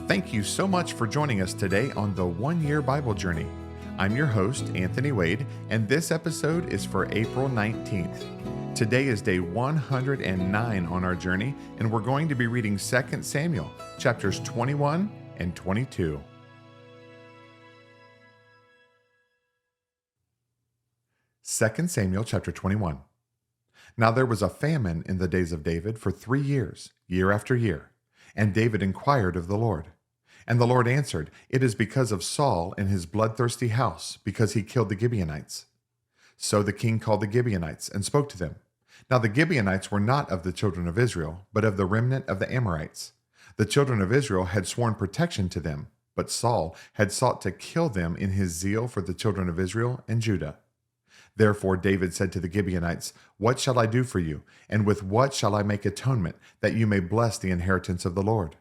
Thank you so much for joining us today on the 1 Year Bible Journey. I'm your host, Anthony Wade, and this episode is for April 19th. Today is day 109 on our journey, and we're going to be reading 2 Samuel, chapters 21 and 22. Second Samuel chapter 21. Now there was a famine in the days of David for 3 years, year after year. And David inquired of the Lord. And the Lord answered, It is because of Saul and his bloodthirsty house, because he killed the Gibeonites. So the king called the Gibeonites and spoke to them. Now the Gibeonites were not of the children of Israel, but of the remnant of the Amorites. The children of Israel had sworn protection to them, but Saul had sought to kill them in his zeal for the children of Israel and Judah. Therefore David said to the Gibeonites, What shall I do for you, and with what shall I make atonement, that you may bless the inheritance of the Lord?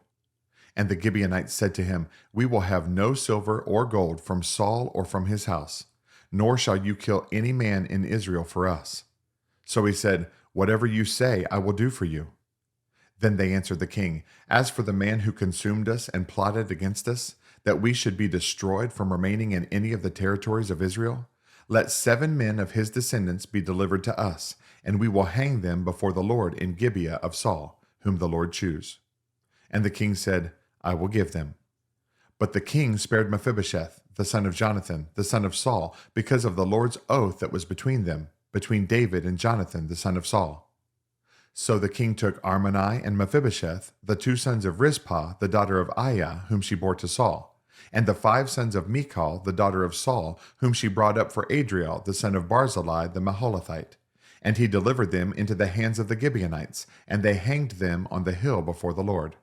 And the Gibeonites said to him, We will have no silver or gold from Saul or from his house, nor shall you kill any man in Israel for us. So he said, Whatever you say, I will do for you. Then they answered the king, As for the man who consumed us and plotted against us, that we should be destroyed from remaining in any of the territories of Israel, let 7 men of his descendants be delivered to us, and we will hang them before the Lord in Gibeah of Saul, whom the Lord choose. And the king said, I will give them. But the king spared Mephibosheth, the son of Jonathan, the son of Saul, because of the Lord's oath that was between them, between David and Jonathan, the son of Saul. So the king took Armoni and Mephibosheth, the 2 sons of Rizpah, the daughter of Aiah, whom she bore to Saul, and the 5 sons of Michal, the daughter of Saul, whom she brought up for Adriel, the son of Barzillai, the Maholathite. And he delivered them into the hands of the Gibeonites, and they hanged them on the hill before the Lord.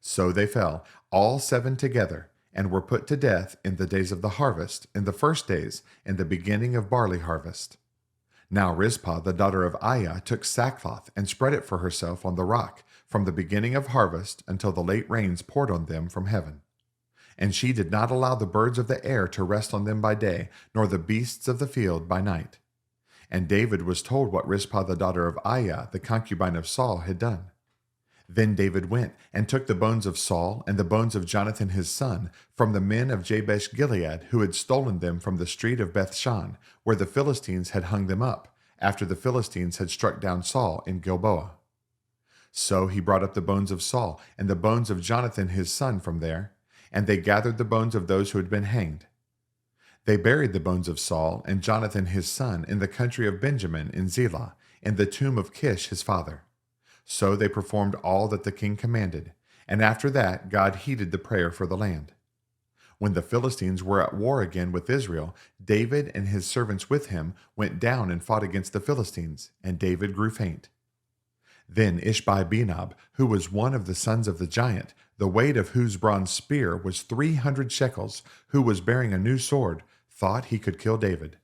So they fell, all 7 together, and were put to death in the days of the harvest, in the first days, in the beginning of barley harvest. Now Rizpah, the daughter of Aiah, took sackcloth and spread it for herself on the rock, from the beginning of harvest until the late rains poured on them from heaven. And she did not allow the birds of the air to rest on them by day, nor the beasts of the field by night. And David was told what Rizpah, the daughter of Aiah, the concubine of Saul, had done. Then David went and took the bones of Saul and the bones of Jonathan his son from the men of Jabesh Gilead, who had stolen them from the street of Bethshan, where the Philistines had hung them up, after the Philistines had struck down Saul in Gilboa. So he brought up the bones of Saul and the bones of Jonathan his son from there, and they gathered the bones of those who had been hanged. They buried the bones of Saul and Jonathan his son in the country of Benjamin in Zelah, in the tomb of Kish his father. So they performed all that the king commanded, and after that God heeded the prayer for the land. When the Philistines were at war again with Israel, David and his servants with him went down and fought against the Philistines, and David grew faint. Then Ishbi-Benob, who was one of the sons of the giant, the weight of whose bronze spear was 300 shekels, who was bearing a new sword, thought he could kill David.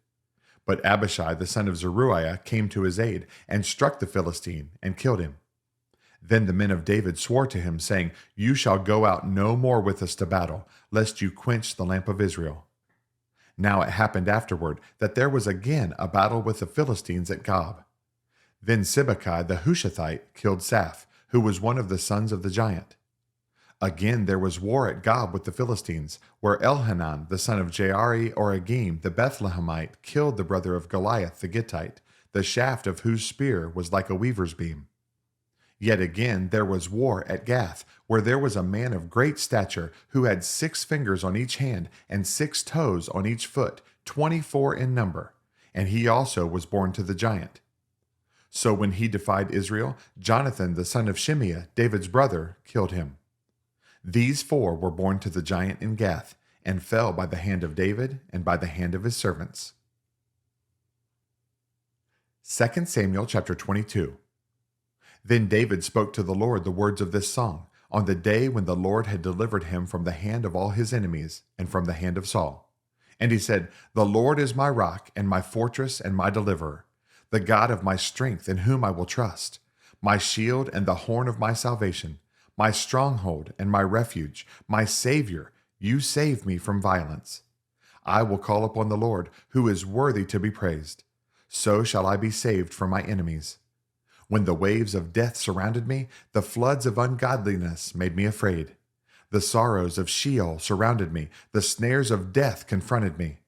But Abishai the son of Zeruiah came to his aid, and struck the Philistine, and killed him. Then the men of David swore to him, saying, You shall go out no more with us to battle, lest you quench the lamp of Israel. Now it happened afterward that there was again a battle with the Philistines at Gob. Then Sibbecai the Hushathite killed Saph, who was one of the sons of the giant. Again there was war at Gob with the Philistines, where Elhanan the son of Jaari-Oregim the Bethlehemite killed the brother of Goliath the Gittite, the shaft of whose spear was like a weaver's beam. Yet again there was war at Gath, where there was a man of great stature, who had 6 fingers on each hand, and 6 toes on each foot, 24 in number, and he also was born to the giant. So when he defied Israel, Jonathan the son of Shimeah, David's brother, killed him. These 4 were born to the giant in Gath, and fell by the hand of David and by the hand of his servants. 2 Samuel chapter 22. Then David spoke to the Lord the words of this song, on the day when the Lord had delivered him from the hand of all his enemies, and from the hand of Saul. And he said, The Lord is my rock, and my fortress, and my deliverer, the God of my strength, in whom I will trust, my shield and the horn of my salvation, my stronghold and my refuge, my Savior, you save me from violence. I will call upon the Lord, who is worthy to be praised. So shall I be saved from my enemies. When the waves of death surrounded me, the floods of ungodliness made me afraid. The sorrows of Sheol surrounded me. The snares of death confronted me.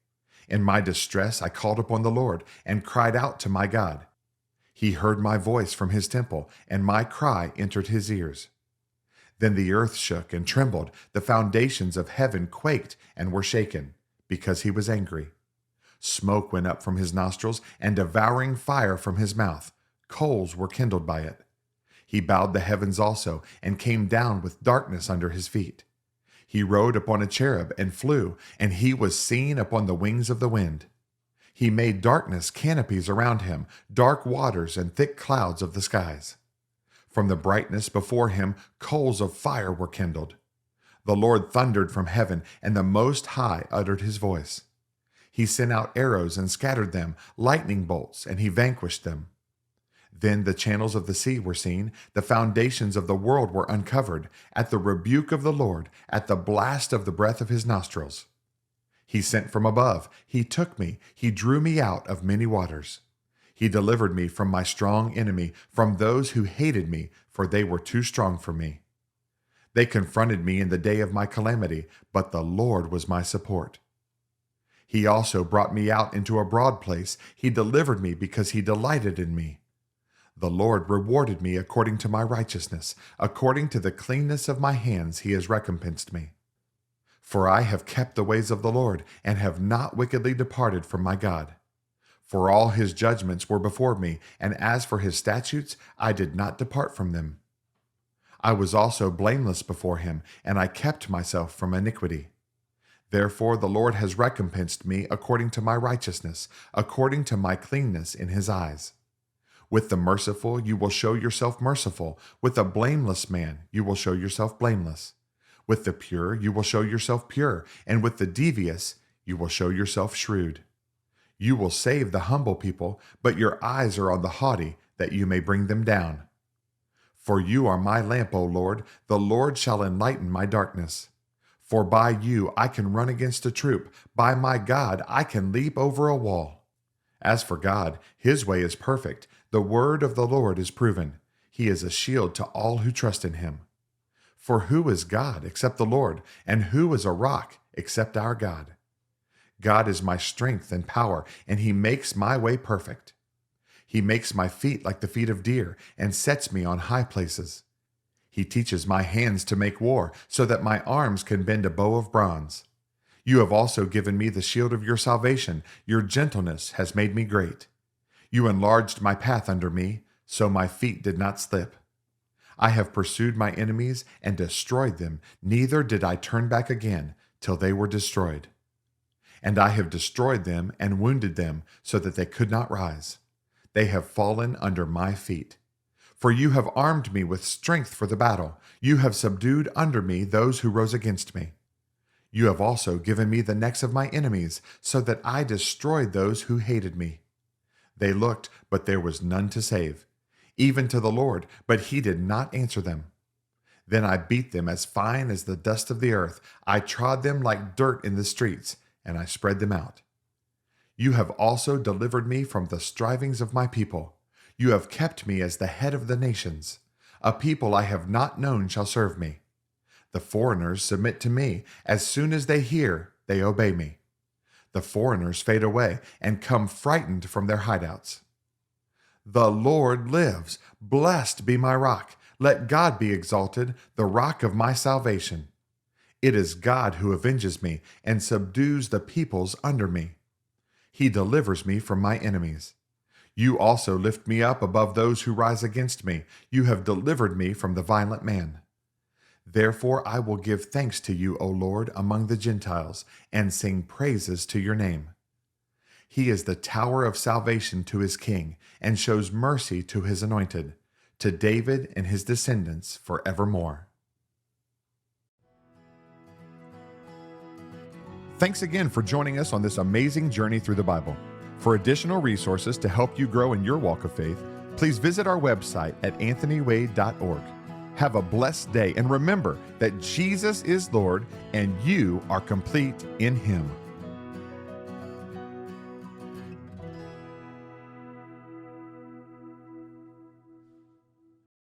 In my distress, I called upon the Lord and cried out to my God. He heard my voice from his temple, and my cry entered his ears. Then the earth shook and trembled. The foundations of heaven quaked and were shaken, because he was angry. Smoke went up from his nostrils, and devouring fire from his mouth. Coals were kindled by it. He bowed the heavens also, and came down with darkness under his feet. He rode upon a cherub and flew, and he was seen upon the wings of the wind. He made darkness canopies around him, dark waters and thick clouds of the skies. From the brightness before him, coals of fire were kindled. The Lord thundered from heaven, and the Most High uttered his voice. He sent out arrows and scattered them, lightning bolts, and he vanquished them. Then the channels of the sea were seen, the foundations of the world were uncovered, at the rebuke of the Lord, at the blast of the breath of his nostrils. He sent from above, he took me, he drew me out of many waters. He delivered me from my strong enemy, from those who hated me, for they were too strong for me. They confronted me in the day of my calamity, but the Lord was my support. He also brought me out into a broad place. He delivered me because he delighted in me. The Lord rewarded me according to my righteousness. According to the cleanness of my hands he has recompensed me. For I have kept the ways of the Lord, and have not wickedly departed from my God. For all his judgments were before me, and as for his statutes, I did not depart from them. I was also blameless before him, and I kept myself from iniquity. Therefore the Lord has recompensed me according to my righteousness, according to my cleanness in his eyes. With the merciful you will show yourself merciful. With the blameless man you will show yourself blameless. With the pure you will show yourself pure, and with the devious you will show yourself shrewd. You will save the humble people, but your eyes are on the haughty, that you may bring them down. For you are my lamp, O Lord. The Lord shall enlighten my darkness. For by you I can run against a troop. By my God I can leap over a wall. As for God, his way is perfect. The word of the Lord is proven. He is a shield to all who trust in him. For who is God except the Lord? And who is a rock except our God? God is my strength and power, and he makes my way perfect. He makes my feet like the feet of deer, and sets me on high places. He teaches my hands to make war, so that my arms can bend a bow of bronze. You have also given me the shield of your salvation. Your gentleness has made me great. You enlarged my path under me, so my feet did not slip. I have pursued my enemies and destroyed them, neither did I turn back again till they were destroyed. And I have destroyed them and wounded them, so that they could not rise. They have fallen under my feet. For you have armed me with strength for the battle. You have subdued under me those who rose against me. You have also given me the necks of my enemies, so that I destroyed those who hated me. They looked, but there was none to save, even to the Lord, but he did not answer them. Then I beat them as fine as the dust of the earth. I trod them like dirt in the streets, and I spread them out. You have also delivered me from the strivings of my people. You have kept me as the head of the nations. A people I have not known shall serve me. The foreigners submit to me. As soon as they hear, they obey me. The foreigners fade away and come frightened from their hideouts. The Lord lives. Blessed be my rock. Let God be exalted, the rock of my salvation. It is God who avenges me and subdues the peoples under me. He delivers me from my enemies. You also lift me up above those who rise against me. You have delivered me from the violent man. Therefore I will give thanks to you, O Lord, among the Gentiles, and sing praises to your name. He is the tower of salvation to his king, and shows mercy to his anointed, to David and his descendants forevermore. Thanks again for joining us on this amazing journey through the Bible. For additional resources to help you grow in your walk of faith, please visit our website at anthonywade.org. Have a blessed day, and remember that Jesus is Lord and you are complete in him.